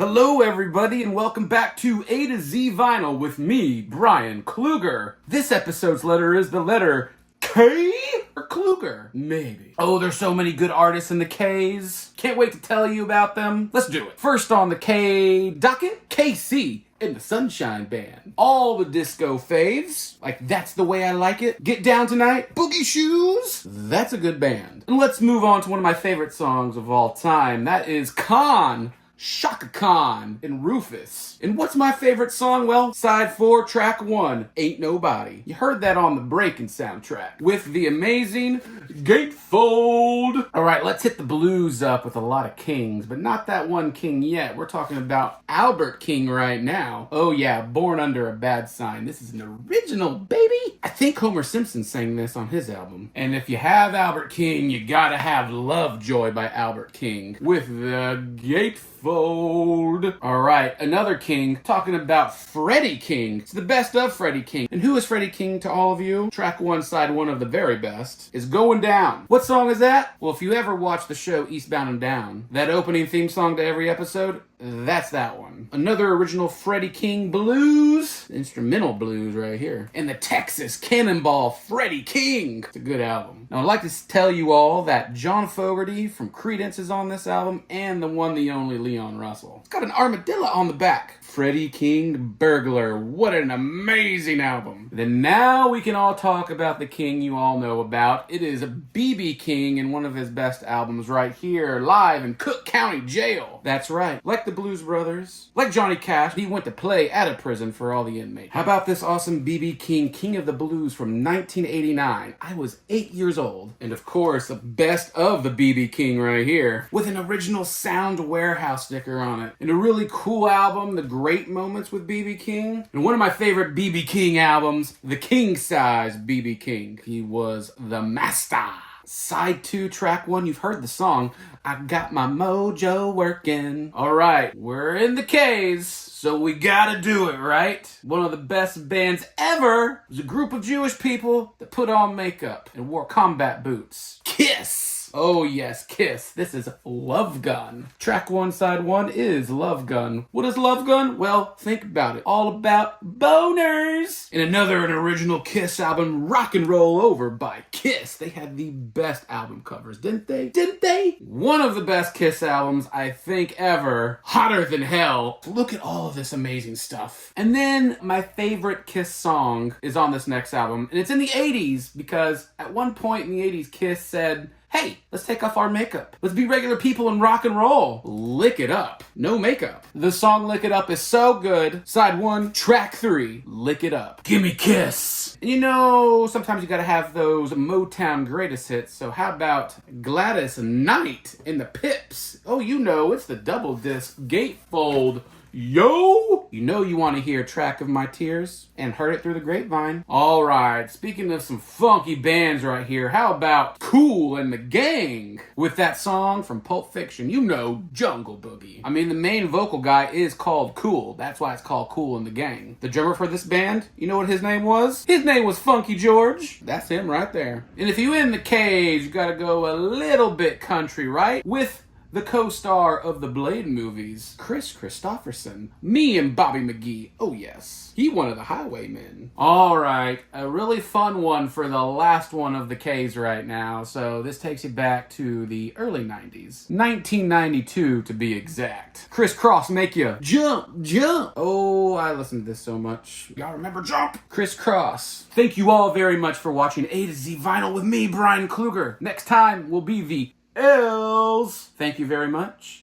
Hello everybody and welcome back to A to Z Vinyl with me, Bryan Kluger. This episode's letter is the letter K or Kluger? Maybe. Oh, there's so many good artists in the K's. Can't wait to tell you about them. Let's do it. First on the K docket, KC and the Sunshine Band. All the disco faves, like That's the Way I Like It, Get Down Tonight, Boogie Shoes. That's a good band. And let's move on to one of my favorite songs of all time. That is Khan, Shaka Khan, and Rufus. And what's my favorite song? Well, side 4, track 1, Ain't Nobody. You heard that on the Breakin' soundtrack with the amazing Gatefold. All right, let's hit the blues up with a lot of kings, but not that one king yet. We're talking about Albert King right now. Oh yeah, Born Under a Bad Sign. This is an original, baby. I think Homer Simpson sang this on his album. And if you have Albert King, you gotta have Lovejoy by Albert King with the Gatefold. All right, another king, talking about Freddie King. It's the best of Freddie King. And who is Freddie King to all of you? Track 1, side 1 of the very best is Going Down. What song is that? Well, if you ever watch the show Eastbound and Down, that opening theme song to every episode, that's that one. Another original Freddie King blues, instrumental blues right here. And the Texas Cannonball Freddie King. It's a good album. Now I'd like to tell you all that John Fogerty from Creedence is on this album, and the one, the only Leon Russell. It's got an armadillo on the back. Freddie King Burglar. What an amazing album. Then now we can all talk about the king you all know about. It is B.B. King in one of his best albums right here, live in Cook County Jail. That's right. Like the Blues Brothers, like Johnny Cash, he went to play at a prison for all the inmates. How about this awesome B.B. King, King of the Blues from 1989? I was 8 years old. And of course, the best of the B.B. King right here, with an original Sound Warehouse sticker on it. And a really cool album, The Great Moments with B.B. King. And one of my favorite B.B. King albums, The King Size B.B. King. He was the master. Side 2, track 1, you've heard the song, I Got My Mojo Working. Alright, we're in the K's, so we gotta do it, right? One of the best bands ever was a group of Jewish people that put on makeup and wore combat boots. Kiss! Oh yes, Kiss. This is Love Gun. Track 1, side 1 is Love Gun. What is Love Gun? Well, think about it. All about boners. And an original Kiss album, Rock and Roll Over by Kiss. They had the best album covers, didn't they? Didn't they? One of the best Kiss albums, I think, ever. Hotter Than Hell. Look at all of this amazing stuff. And then my favorite Kiss song is on this next album. And it's in the 80s because at one point in the 80s, Kiss said, hey, let's take off our makeup. Let's be regular people and rock and roll. Lick It Up. No makeup. The song Lick It Up is so good. Side 1, track 3, Lick It Up. Gimme Kiss. And you know, sometimes you gotta have those Motown greatest hits, so how about Gladys Knight and the Pips? Oh, you know, it's the double disc Gatefold. Yo! You know you want to hear Track of My Tears and Heard It Through the Grapevine. Alright, speaking of some funky bands right here, how about Kool and the Gang with that song from Pulp Fiction? You know, Jungle Boogie. I mean, the main vocal guy is called Kool. That's why it's called Kool and the Gang. The drummer for this band, you know what his name was? His name was Funky George. That's him right there. And if you're in the cage, you gotta go a little bit country, right? With the co-star of the Blade movies, Chris Christopherson. Me and Bobby McGee. Oh yes. He one of the Highwaymen. Alright, a really fun one for the last one of the K's right now. So this takes you back to the early 90s. 1992 to be exact. Criss Cross make you jump, jump. Oh, I listened to this so much. Y'all remember Jump? Criss Cross. Thank you all very much for watching A to Z Vinyl with me, Bryan Kluger. Next time will be the L's. Thank you very much.